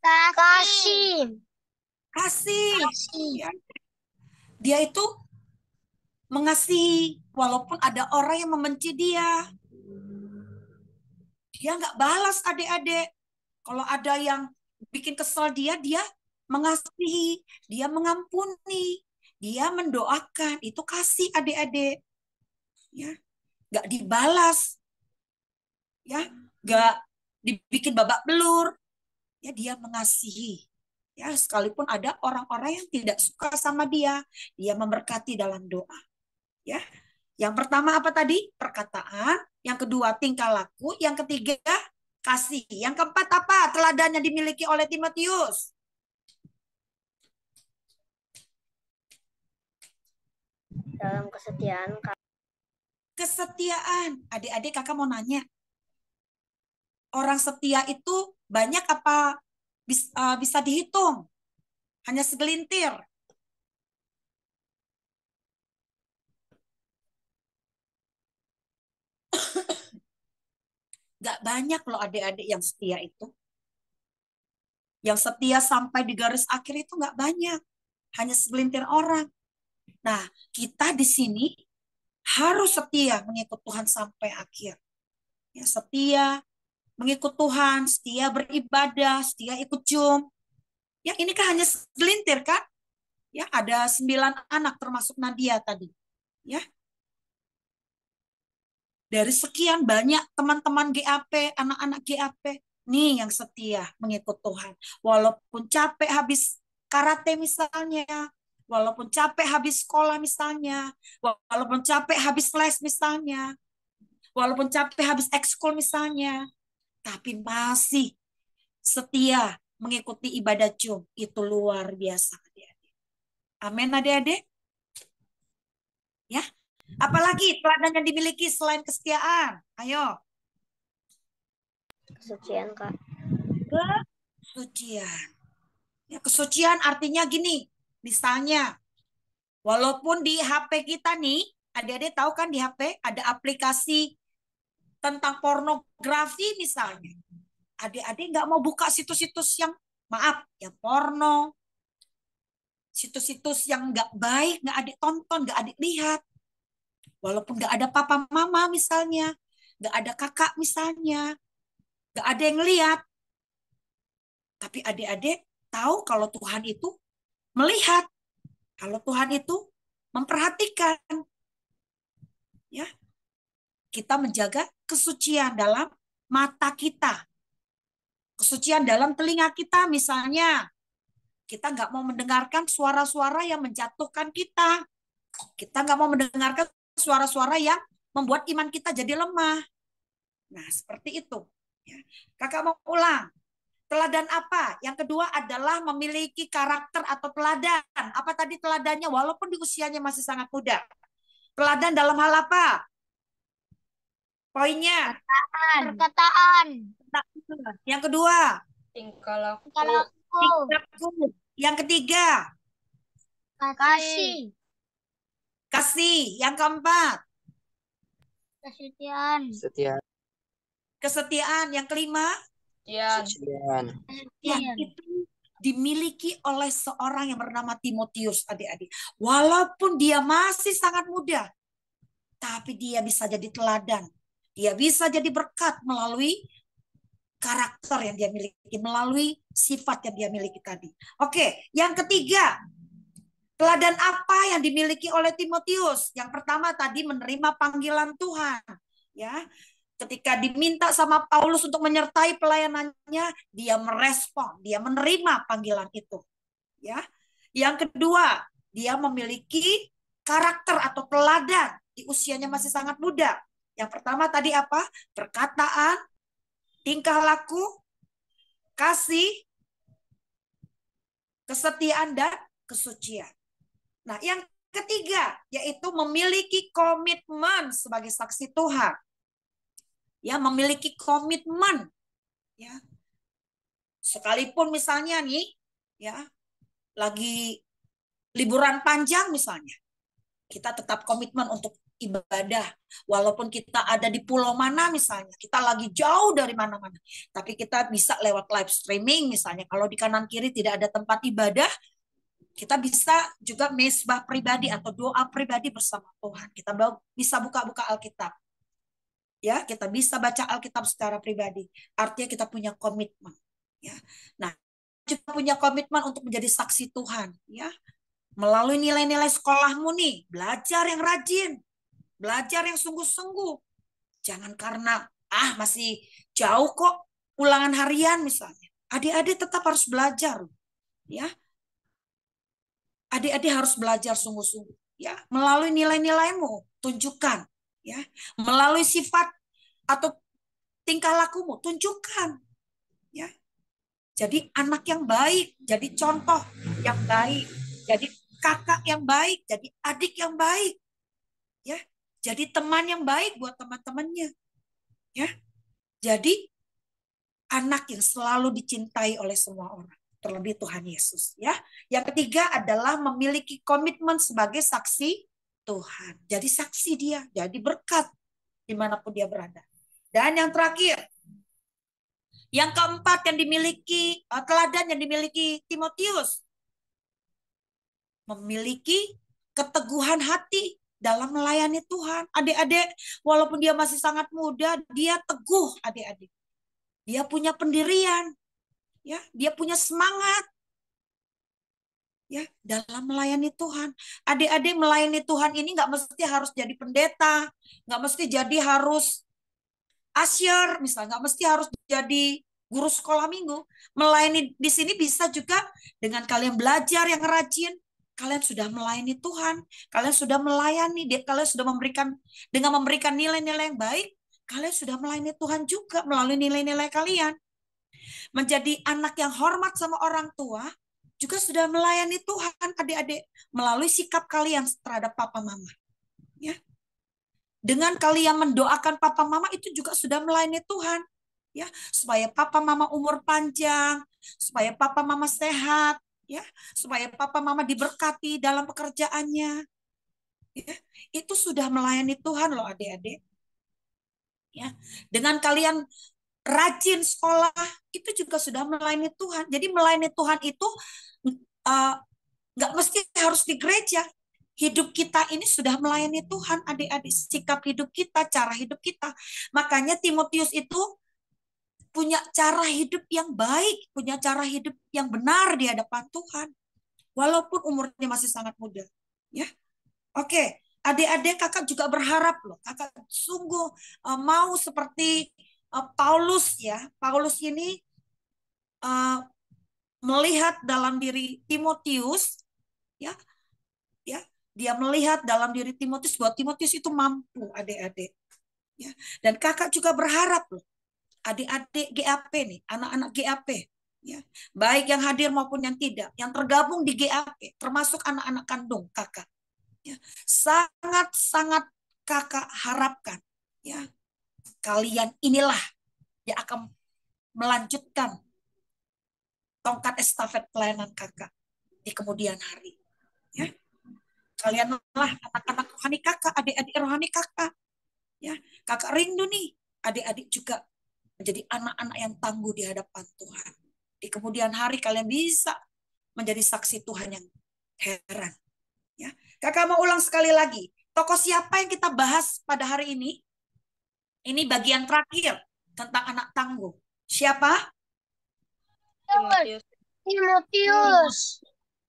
Kasih. Kasih. Ya. Dia itu mengasihi walaupun ada orang yang membenci dia. Dia nggak balas adik-adik. Kalau ada yang bikin kesel dia mengasihi, dia mengampuni, dia mendoakan. Itu kasih adik-adik. Ya, nggak dibalas. Ya, nggak dibikin babak belur. Ya, dia mengasihi. Ya, sekalipun ada orang-orang yang tidak suka sama dia memberkati dalam doa. Ya. Yang pertama apa tadi? Perkataan, yang kedua tingkah laku, yang ketiga kasih. Yang keempat apa? Teladan yang dimiliki oleh Timotius. Dalam kesetiaan. Kesetiaan. Adik-adik kakak mau nanya. Orang setia itu banyak apa bisa dihitung? Hanya segelintir. Gak banyak loh adik-adik yang setia itu. Yang setia sampai di garis akhir itu gak banyak. Hanya segelintir orang. Nah, kita di sini harus setia mengikut Tuhan sampai akhir. Ya, setia mengikut Tuhan, setia beribadah, setia ikut Zoom. Ya, ini kan hanya segelintir kan? Ya, ada 9 anak termasuk Nadia tadi. Ya. Dari sekian banyak teman-teman GAP, anak-anak GAP, nih yang setia mengikut Tuhan. Walaupun capek habis karate misalnya, walaupun capek habis sekolah misalnya, walaupun capek habis les misalnya, walaupun capek habis ekskul misalnya, tapi masih setia mengikuti ibadah Zoom. Itu luar biasa, adik-adik. Amin, adik-adik. Ya, apalagi teladan yang dimiliki selain kesetiaan? Ayo. Kesucian, Kak. Kesucian. Ya, kesucian artinya gini. Misalnya, walaupun di HP kita nih, adik-adik tahu kan di HP ada aplikasi tentang pornografi misalnya. Adik-adik nggak mau buka situs-situs yang, maaf, ya porno. Situs-situs yang nggak baik, nggak adik tonton, nggak adik lihat. Walaupun nggak ada papa mama misalnya, nggak ada kakak misalnya, nggak ada yang lihat. Tapi adik-adik tahu kalau Tuhan itu melihat, kalau Tuhan itu memperhatikan. Ya, kita menjaga kesucian dalam mata kita, kesucian dalam telinga kita misalnya. Kita nggak mau mendengarkan suara-suara yang menjatuhkan kita. Kita nggak mau mendengarkan suara-suara yang membuat iman kita jadi lemah. Nah, seperti itu. Ya. Kakak mau ulang. Teladan apa? Yang kedua adalah memiliki karakter atau teladan. Apa tadi teladannya? Walaupun di usianya masih sangat muda. Teladan dalam hal apa? Poinnya. Perkataan. Yang kedua. Tingkah laku. Yang ketiga. Kasih. Kasih. Yang keempat. Kesetiaan. Kesetiaan. Yang kelima. Kesucian. Yang itu dimiliki oleh seorang yang bernama Timotius, adik-adik. Walaupun dia masih sangat muda, tapi dia bisa jadi teladan. Dia bisa jadi berkat melalui karakter yang dia miliki, melalui sifat yang dia miliki tadi. Oke, yang ketiga, teladan apa yang dimiliki oleh Timotius? Yang pertama tadi menerima panggilan Tuhan. Ya, ketika diminta sama Paulus untuk menyertai pelayanannya, dia merespon, dia menerima panggilan itu. Ya, yang kedua, dia memiliki karakter atau teladan di usianya masih sangat muda. Yang pertama tadi apa? Perkataan, tingkah laku, kasih, kesetiaan, dan kesucian. Nah, yang ketiga, yaitu memiliki komitmen sebagai saksi Tuhan. Ya, memiliki komitmen. Ya. Sekalipun misalnya nih, ya, lagi liburan panjang misalnya, kita tetap komitmen untuk ibadah. Walaupun kita ada di pulau mana misalnya, kita lagi jauh dari mana-mana, tapi kita bisa lewat live streaming misalnya. Kalau di kanan kiri tidak ada tempat ibadah, kita bisa juga mesbah pribadi atau doa pribadi bersama Tuhan. Kita bisa buka-buka Alkitab. Ya, kita bisa baca Alkitab secara pribadi. Artinya kita punya komitmen. Ya, nah, kita punya komitmen untuk menjadi saksi Tuhan. Ya, melalui nilai-nilai sekolahmu nih, belajar yang rajin, belajar yang sungguh-sungguh. Jangan karena masih jauh kok ulangan harian misalnya. Adik-adik tetap harus belajar, ya. Adik-adik harus belajar sungguh-sungguh, ya. Melalui nilai-nilaimu, tunjukkan, ya. Melalui sifat atau tingkah lakumu, tunjukkan, ya. Jadi anak yang baik, jadi contoh yang baik, jadi kakak yang baik, jadi adik yang baik, ya. Jadi teman yang baik buat teman-temannya, ya. Jadi anak yang selalu dicintai oleh semua orang, terlebih Tuhan Yesus, ya. Yang ketiga adalah memiliki komitmen sebagai saksi Tuhan. Jadi saksi dia, jadi berkat dimanapun dia berada. Dan yang terakhir, yang keempat yang dimiliki, teladan yang dimiliki Timotius, memiliki keteguhan hati dalam melayani Tuhan. Adik-adik, walaupun dia masih sangat muda, dia teguh, adik-adik. Dia punya pendirian, ya, dia punya semangat, ya, dalam melayani Tuhan. Adik-adik, melayani Tuhan ini nggak mesti harus jadi pendeta, nggak mesti jadi harus asyir, misalnya, nggak mesti harus jadi guru sekolah minggu. Melayani di sini bisa juga dengan kalian belajar yang rajin, kalian sudah melayani Tuhan, kalian sudah melayani, kalian sudah dengan memberikan nilai-nilai yang baik, kalian sudah melayani Tuhan juga melalui nilai-nilai kalian. Menjadi anak yang hormat sama orang tua, juga sudah melayani Tuhan, adik-adik, melalui sikap kalian terhadap papa mama. Ya. Dengan kalian mendoakan papa mama, itu juga sudah melayani Tuhan. Ya, supaya papa mama umur panjang, supaya papa mama sehat, ya, supaya papa mama diberkati dalam pekerjaannya. Ya, itu sudah melayani Tuhan loh, adik-adik. Ya, dengan kalian rajin sekolah, itu juga sudah melayani Tuhan. Jadi melayani Tuhan itu nggak mesti harus di gereja. Hidup kita ini sudah melayani Tuhan, adik-adik. Sikap hidup kita, cara hidup kita. Makanya Timotius itu punya cara hidup yang baik, punya cara hidup yang benar di hadapan Tuhan. Walaupun umurnya masih sangat muda. Ya, oke. Adik-adik, kakak juga berharap loh. Kakak sungguh mau seperti Paulus, ya. Paulus ini melihat dalam diri Timotius, ya, ya, dia melihat dalam diri Timotius bahwa Timotius itu mampu, adik-adik, ya. Dan kakak juga berharap loh, adik-adik GAP nih, anak-anak GAP, ya, baik yang hadir maupun yang tidak, yang tergabung di GAP, termasuk anak-anak kandung kakak, ya, sangat-sangat kakak harapkan, ya, kalian inilah yang akan melanjutkan tongkat estafet pelayanan kakak di kemudian hari. Ya, kalianlah anak-anak rohani kakak, adik-adik rohani kakak. Ya, kakak rindu nih, adik-adik juga menjadi anak-anak yang tangguh di hadapan Tuhan. Di kemudian hari kalian bisa menjadi saksi Tuhan yang heran. Ya, kakak mau ulang sekali lagi. Tokoh siapa yang kita bahas pada hari ini? Ini bagian terakhir tentang anak tangguh. Siapa? Timotius. Timotius.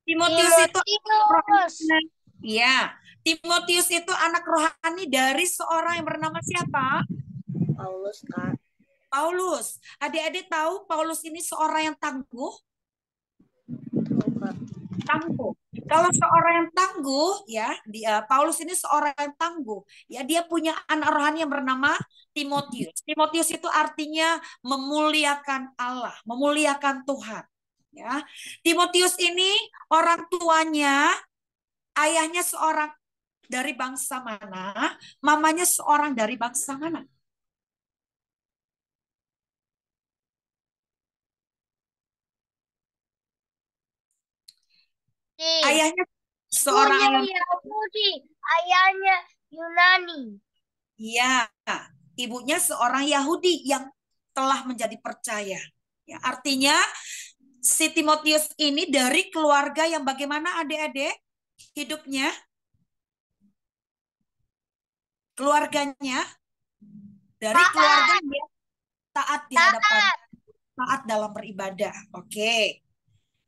Timotius itu anak rohani. Ya, Timotius itu anak rohani dari seorang yang bernama siapa? Paulus, Kak. Paulus. Adik-adik tahu Paulus ini seorang yang tangguh? Tangguh. Kalau seorang yang tangguh, ya, Paulus ini seorang yang tangguh. Ya, dia punya anak rohani yang bernama Timotius. Timotius itu artinya memuliakan Allah, memuliakan Tuhan. Ya, Timotius ini orang tuanya, ayahnya seorang dari bangsa mana, mamanya seorang dari bangsa mana? Ayahnya seorang Ibunya Yahudi, ayahnya Yunani. ya, ibunya seorang Yahudi yang telah menjadi percaya. Ya, artinya si Timotius ini dari keluarga yang bagaimana adik-adik hidupnya? Keluarganya dari keluarga yang taat di hadapan, taat dalam beribadah. Oke.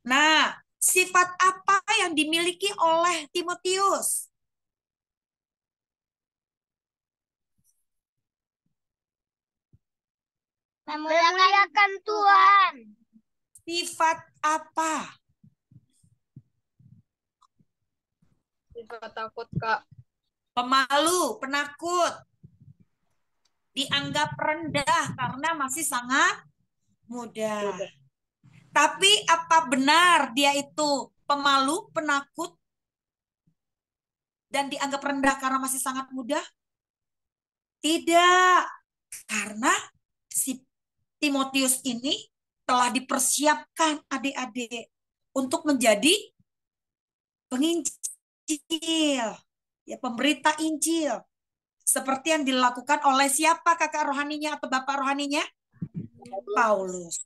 Nah, sifat apa yang dimiliki oleh Timotius? Memuliakan Tuhan. Sifat apa? Sifat takut, Kak. Pemalu, penakut. Dianggap rendah karena masih sangat muda. Tapi apa benar dia itu pemalu, penakut, dan dianggap rendah karena masih sangat muda? Tidak. Karena si Timotius ini telah dipersiapkan adik-adik untuk menjadi penginjil, ya, pemberita Injil. Seperti yang dilakukan oleh siapa kakak rohaninya atau bapak rohaninya? Paulus.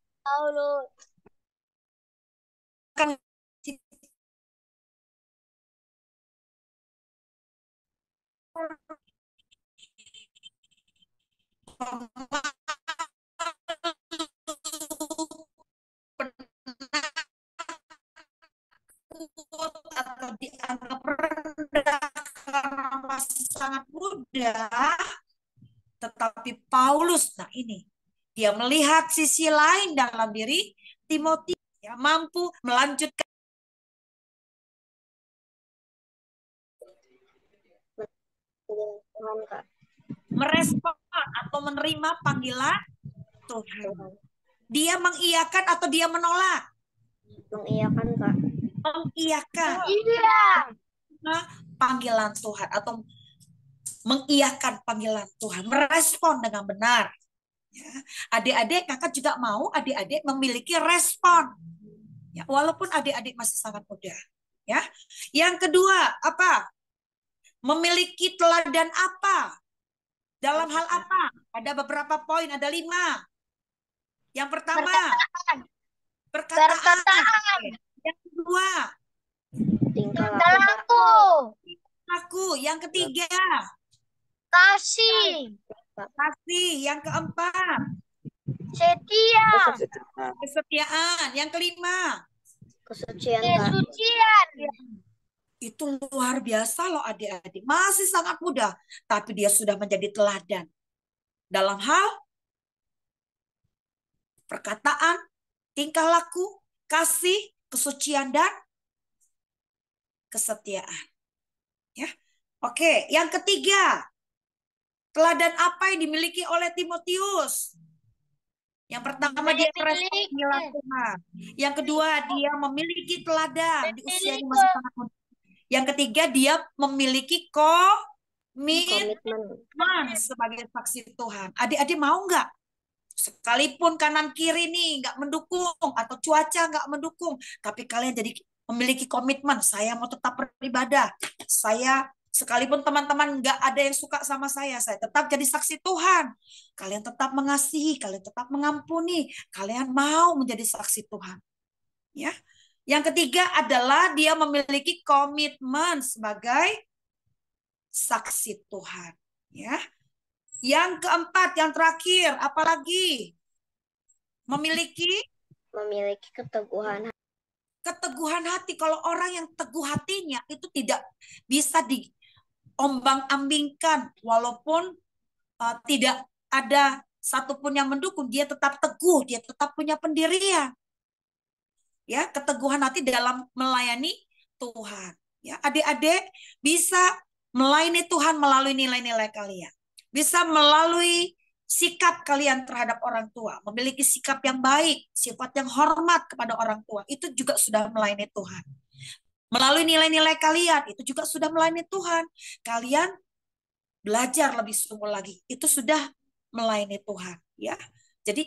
Atau dianggap rendah karena masih sangat muda, tetapi Paulus, nah ini, dia melihat sisi lain dalam diri Timotius, ya, mampu melanjutkan Tuhan, Kak. merespon atau menerima panggilan Tuhan. Dia mengiyakan atau dia menolak? Mengiyakan, Kak. Mengiyakan. Iya. Nah, panggilan Tuhan atau mengiyakan panggilan Tuhan, merespon dengan benar. Ya. Adik-adik, kakak juga mau adik-adik memiliki respon. Ya, walaupun adik-adik masih sangat muda. Ya. Yang kedua, apa? Memiliki teladan apa? Dalam hal apa? Ada beberapa poin, ada 5. Yang pertama, perkataan. Yang kedua, tingkah laku. Yang ketiga, Kasih. Yang keempat, Setia. kesetiaan. Yang kelima, Kesucian, Kesucian. Itu luar biasa loh adik-adik. Masih sangat muda, tapi dia sudah menjadi teladan. Dalam hal perkataan, tingkah laku, kasih, kesucian, dan kesetiaan. Ya. Oke, yang ketiga, teladan apa yang dimiliki oleh Timotius? Yang pertama, dia merespon panggilan Tuhan. Yang kedua, dia memiliki teladan di usianya masih sangat muda. Yang ketiga, dia memiliki komitmen sebagai saksi Tuhan. Adik-adik mau nggak? Sekalipun kanan kiri nih nggak mendukung atau cuaca nggak mendukung, tapi kalian jadi memiliki komitmen. Saya mau tetap beribadah. Saya sekalipun teman-teman nggak ada yang suka sama saya tetap jadi saksi Tuhan. Kalian tetap mengasihi, kalian tetap mengampuni, kalian mau menjadi saksi Tuhan. Ya. Yang ketiga adalah dia memiliki komitmen sebagai saksi Tuhan. Ya. Yang keempat, yang terakhir, apalagi? Memiliki keteguhan. Keteguhan hati. Kalau orang yang teguh hatinya itu tidak bisa diombang-ambingkan, walaupun tidak ada satupun yang mendukung, dia tetap teguh, dia tetap punya pendirian. Ya, keteguhan hati dalam melayani Tuhan. Ya, adik-adik bisa melayani Tuhan melalui nilai-nilai kalian. Bisa melalui sikap kalian terhadap orang tua, memiliki sikap yang baik, sifat yang hormat kepada orang tua, itu juga sudah melayani Tuhan. Melalui nilai-nilai kalian, itu juga sudah melayani Tuhan. Kalian belajar lebih sungguh lagi, itu sudah melayani Tuhan. Ya, jadi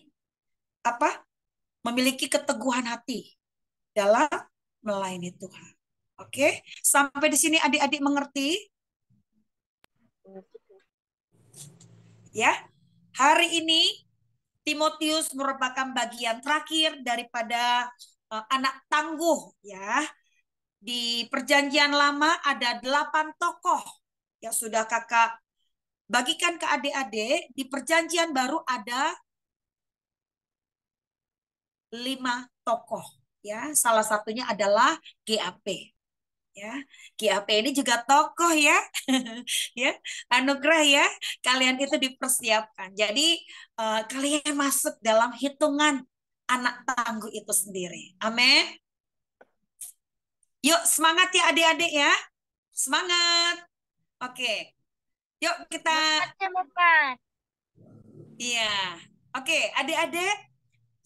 apa? Memiliki keteguhan hati dalam melayani Tuhan. Oke, sampai di sini adik-adik mengerti? Ya, hari ini Timotius merupakan bagian terakhir daripada anak tangguh ya. Di perjanjian lama ada 8 tokoh yang sudah kakak bagikan ke adik-adik. Di perjanjian baru ada 5 tokoh ya. Salah satunya adalah GAP. Ya, GAP ini juga tokoh ya. Ya, anugerah ya. Kalian itu dipersiapkan. Jadi kalian masuk dalam hitungan anak tangguh itu sendiri. Amin. Yuk semangat ya adik-adik ya. Semangat. Oke. Yuk kita. Iya. Oke, adik-adik,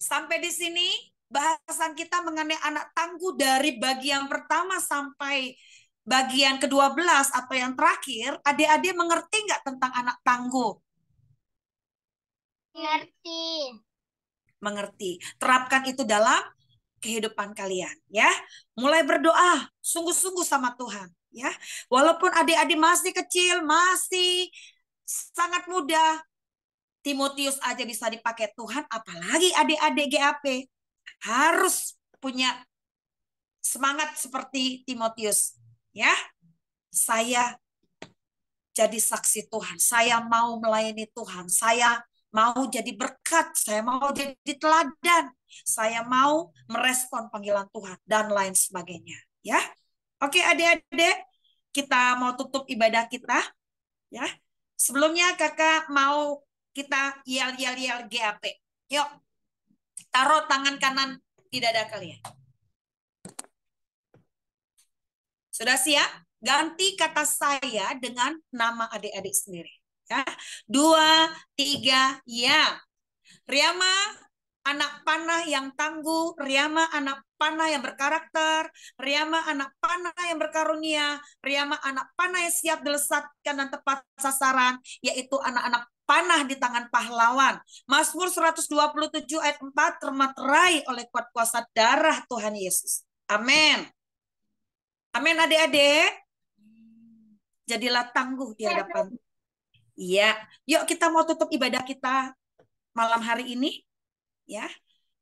sampai di sini bahasan kita mengenai anak tangguh dari bagian pertama sampai bagian ke-12 atau yang terakhir. Adik-adik mengerti nggak tentang anak tangguh? Mengerti. Mengerti. Terapkan itu dalam kehidupan kalian ya. Mulai berdoa sungguh-sungguh sama Tuhan ya. Walaupun adik-adik masih kecil, masih sangat muda, Timotius aja bisa dipakai Tuhan, apalagi adik-adik GAP harus punya semangat seperti Timotius ya. Saya jadi saksi Tuhan, saya mau melayani Tuhan, saya mau jadi berkat, saya mau jadi teladan, saya mau merespon panggilan Tuhan dan lain sebagainya ya. Oke adik-adik, kita mau tutup ibadah kita ya. Sebelumnya kakak mau kita yel-yel GAP. Yuk, taruh tangan kanan di dada kalian. Sudah siap? Ganti kata saya dengan nama adik-adik sendiri. Ya. 2, 3, ya. Riyama, anak panah yang tangguh. Riyama, anak panah yang berkarakter. Riyama, anak panah yang berkarunia. Riyama, anak panah yang siap dilesatkan dan tepat sasaran, yaitu anak-anak panah di tangan pahlawan. Mazmur 127 ayat 4, termaterai oleh kuat kuasa darah Tuhan Yesus. Amin. Amin adik-adik. Jadilah tangguh di hadapan. Iya. Yuk kita mau tutup ibadah kita malam hari ini. Ya.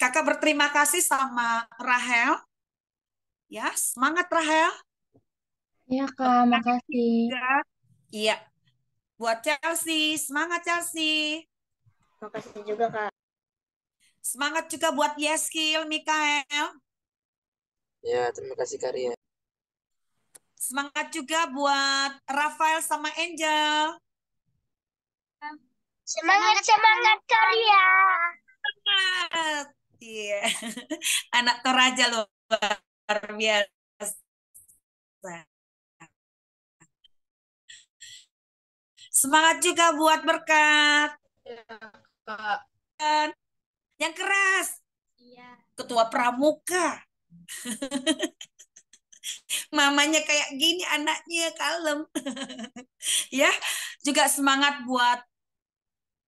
Kakak berterima kasih sama Rahel. Ya, semangat Rahel. Ya Kak, makasih. Iya. Buat Chelsea, semangat Chelsea. Makasih juga Kak. Semangat juga buat Yeskil, Mikael. Ya, terima kasih Karya. Semangat juga buat Rafael sama Angel. Semangat Karya. Semangat. Iya. Anak Toraja luar biasa. Semangat juga buat Berkat. Ya, Kak. Yang keras. Iya. Ketua Pramuka. Mamanya kayak gini, anaknya kalem. Ya, juga semangat buat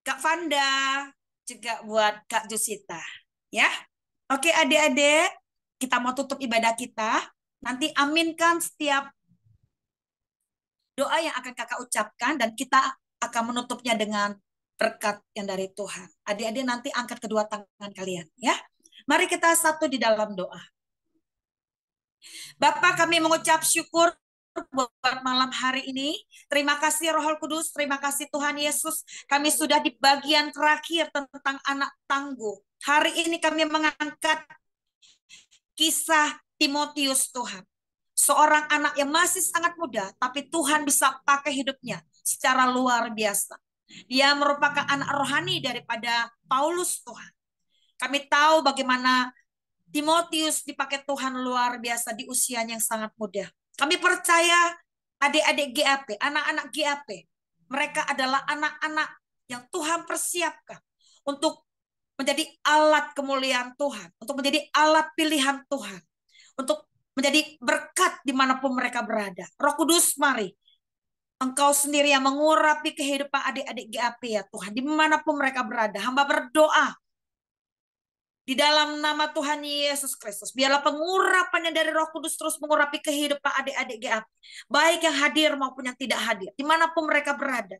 Kak Fanda, juga buat Kak Jusita. Ya, oke adik-adik, kita mau tutup ibadah kita. Nanti aminkan setiap doa yang akan kakak ucapkan dan kita akan menutupnya dengan berkat yang dari Tuhan. Adik-adik nanti angkat kedua tangan kalian. Ya, mari kita satu di dalam doa. Bapak, kami mengucap syukur buat malam hari ini. Terima kasih Roh Kudus, terima kasih Tuhan Yesus. Kami sudah di bagian terakhir tentang anak tangguh. Hari ini kami mengangkat kisah Timotius Tuhan. Seorang anak yang masih sangat muda, tapi Tuhan bisa pakai hidupnya secara luar biasa. Dia merupakan anak rohani daripada Paulus Tuhan. Kami tahu bagaimana Timotius dipakai Tuhan luar biasa di usianya yang sangat muda. Kami percaya adik-adik GAP, anak-anak GAP, mereka adalah anak-anak yang Tuhan persiapkan untuk menjadi alat kemuliaan Tuhan, untuk menjadi alat pilihan Tuhan, untuk menjadi berkat dimanapun mereka berada. Roh Kudus, mari Engkau sendiri yang mengurapi kehidupan adik-adik GAP ya Tuhan, dimanapun mereka berada. Hamba berdoa Di dalam nama Tuhan Yesus Kristus, biarlah pengurapannya dari Roh Kudus terus mengurapi kehidupan adik-adik GAP, baik yang hadir maupun yang tidak hadir, dimanapun mereka berada.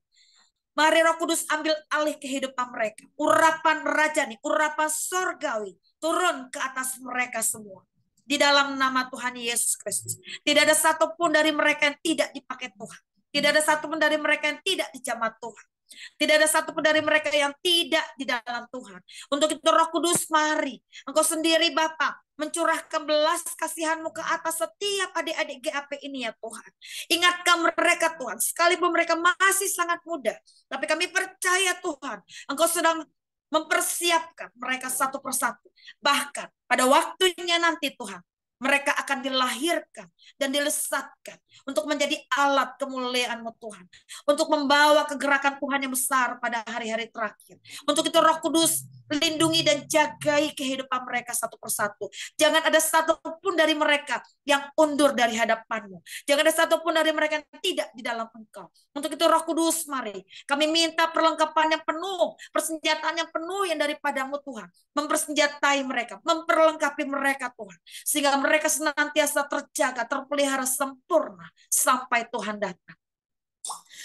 Mari Roh Kudus ambil alih kehidupan mereka. Urapan rajani, urapan sorgawi turun ke atas mereka semua. Di dalam nama Tuhan Yesus Kristus. Tidak ada satupun dari mereka yang tidak dipakai Tuhan. Tidak ada satupun dari mereka yang tidak dijamah Tuhan. Tidak ada satupun dari mereka yang tidak di dalam Tuhan. Untuk itu Roh Kudus, mari Engkau sendiri Bapa mencurahkan belas kasihan-Mu ke atas setiap adik-adik GAP ini ya Tuhan. Ingatkan mereka Tuhan, sekalipun mereka masih sangat muda, tapi kami percaya Tuhan, Engkau sedang mempersiapkan mereka satu persatu. Bahkan pada waktunya nanti Tuhan, mereka akan dilahirkan dan dilesatkan untuk menjadi alat kemuliaan-Mu Tuhan. Untuk membawa kegerakan Tuhan yang besar pada hari-hari terakhir. Untuk itu Roh Kudus, lindungi dan jagai kehidupan mereka satu persatu. Jangan ada satupun dari mereka yang undur dari hadapan-Mu. Jangan ada satupun dari mereka yang tidak di dalam Engkau. Untuk itu Roh Kudus, mari kami minta perlengkapan yang penuh, persenjataan yang penuh yang daripada-Mu Tuhan. Mempersenjatai mereka, memperlengkapi mereka Tuhan. Sehingga mereka senantiasa terjaga, terpelihara sempurna sampai Tuhan datang.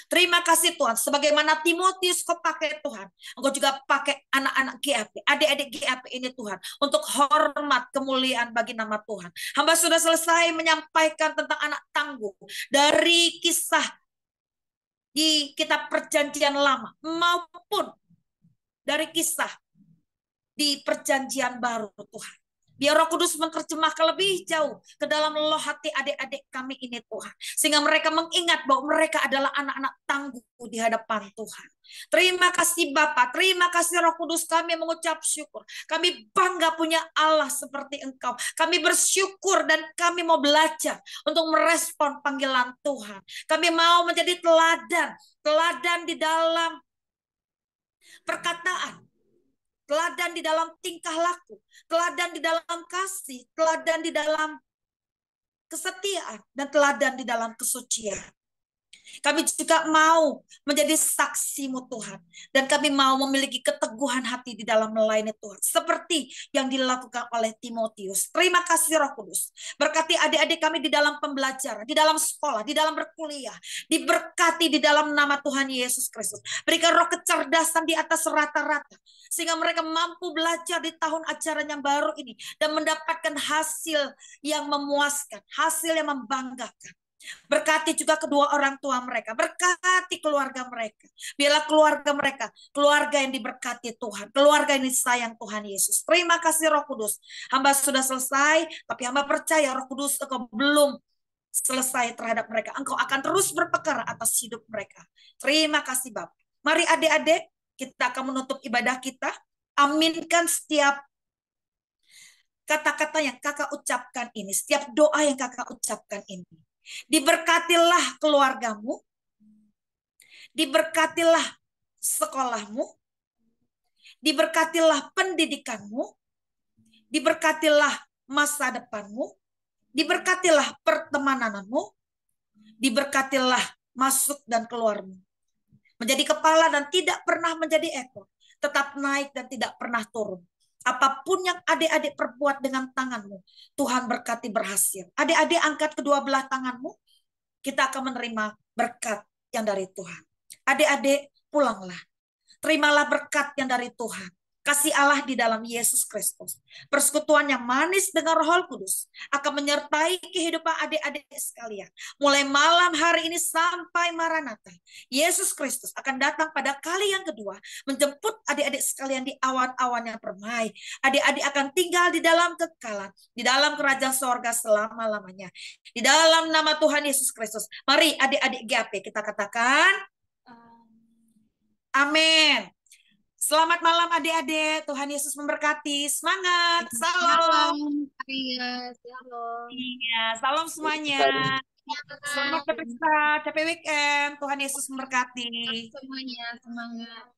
Terima kasih Tuhan, sebagaimana Timotius Kau pakai Tuhan, Engkau juga pakai anak-anak GAP, adik-adik GAP ini Tuhan, untuk hormat kemuliaan bagi nama Tuhan. Hamba sudah selesai menyampaikan tentang anak tangguh dari kisah di kitab Perjanjian Lama maupun dari kisah di Perjanjian Baru Tuhan. Biar Roh Kudus menerjemahkan lebih jauh ke dalam loh hati adik-adik kami ini Tuhan. Sehingga mereka mengingat bahwa mereka adalah anak-anak tangguh di hadapan Tuhan. Terima kasih Bapa, terima kasih Roh Kudus, kami mengucap syukur. Kami bangga punya Allah seperti Engkau. Kami bersyukur dan kami mau belajar untuk merespon panggilan Tuhan. Kami mau menjadi teladan di dalam perkataan, teladan di dalam tingkah laku, teladan di dalam kasih, teladan di dalam kesetiaan, dan teladan di dalam kesucian. Kami juga mau menjadi saksi-Mu Tuhan. Dan kami mau memiliki keteguhan hati di dalam melayani Tuhan. Seperti yang dilakukan oleh Timotius. Terima kasih Roh Kudus. Berkati adik-adik kami di dalam pembelajaran, di dalam sekolah, di dalam berkuliah. Diberkati di dalam nama Tuhan Yesus Kristus. Berikan roh kecerdasan di atas rata-rata. Sehingga mereka mampu belajar di tahun ajaran yang baru ini. Dan mendapatkan hasil yang memuaskan. Hasil yang membanggakan. Berkati juga kedua orang tua mereka. Berkati keluarga mereka. Biarlah keluarga mereka, keluarga yang diberkati Tuhan. Keluarga yang disayang Tuhan Yesus. Terima kasih Roh Kudus. Hamba sudah selesai, tapi hamba percaya Roh Kudus Engkau belum selesai terhadap mereka. Engkau akan terus berperkara atas hidup mereka. Terima kasih Bapak. Mari adik-adik, kita akan menutup ibadah kita. Aminkan setiap kata-kata yang kakak ucapkan ini. Setiap doa yang kakak ucapkan ini. Diberkatilah keluargamu, diberkatilah sekolahmu, diberkatilah pendidikanmu, diberkatilah masa depanmu, diberkatilah pertemananmu, diberkatilah masuk dan keluarmu. Menjadi kepala dan tidak pernah menjadi ekor, tetap naik dan tidak pernah turun. Apapun yang adik-adik perbuat dengan tanganmu, Tuhan berkati berhasil. Adik-adik angkat kedua belah tanganmu, kita akan menerima berkat yang dari Tuhan. Adik-adik pulanglah, terimalah berkat yang dari Tuhan. Kasih Allah di dalam Yesus Kristus. Persekutuan yang manis dengan Roh Kudus akan menyertai kehidupan adik-adik sekalian. Mulai malam hari ini sampai Maranatha. Yesus Kristus akan datang pada kali yang kedua. Menjemput adik-adik sekalian di awan-awan yang permai. Adik-adik akan tinggal di dalam kekalan. Di dalam kerajaan sorga selama-lamanya. Di dalam nama Tuhan Yesus Kristus. Mari adik-adik GAP kita katakan. Amin. Selamat malam adik-adik. Tuhan Yesus memberkati. Semangat. Salam. Iya, shalom. Iya, salam semuanya. Selamat beristirahat. Happy weekend. Tuhan Yesus memberkati. Semuanya semangat.